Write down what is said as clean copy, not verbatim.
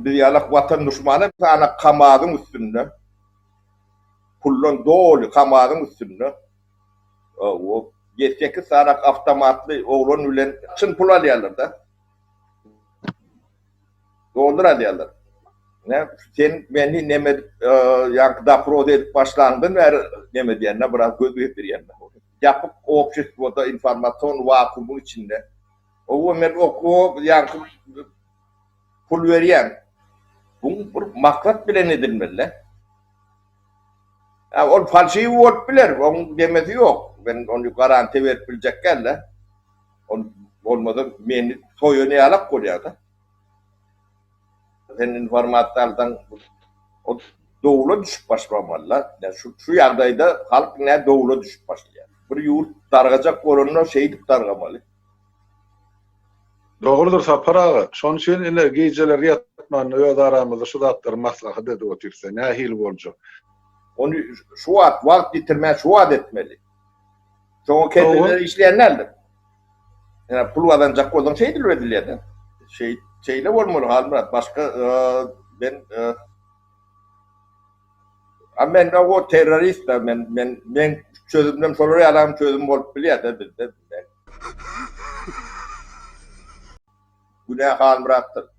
bir yalak vatan düşmanı sana kamadın üstünde. Pullon dolu kamadın üstünde. O geçecek sana avtomatlı oğlun ülen çın pul alıyorlar da. Doldur alıyorlar. Ne sen beni neme yankıda prode edip başlandın ve neme diyenine biraz göz götürüyenine. Yapıp обществоda informasyon vakuumu içinde. O men oku yankı pul veriyen. Bunun bir maksat bile edilmeli. Ya o falşıyı olup bilir. Onun demesi yok. Ben onu garanti verip bilecek gelle. Olmadı beni soyunu alıp koyuyor da. Senin informatlardan o doğulu düşüp başlamalılar. Yani şu yandayda halk ne doğulu düşüp başlıyor. Bir yurt dargacak korunma şeydik dargamalı. Doğrudur Sapar ağa. Şoň üçin ine geceler ýatman öz aramyzda şu zatlar maslahat edip otursa nähil boljak. Onu şu wagt bitirme şu etmeli. Çoğu kendileri işleyenlerdir. Yani pul kazanacak olan şey değil ödülüyordu. Şeyle olmalı Halmurat. Başka ben ben o terörist de ben çözümden sonra adam çözüm olup biliyordu. Günah Halmurat'tır.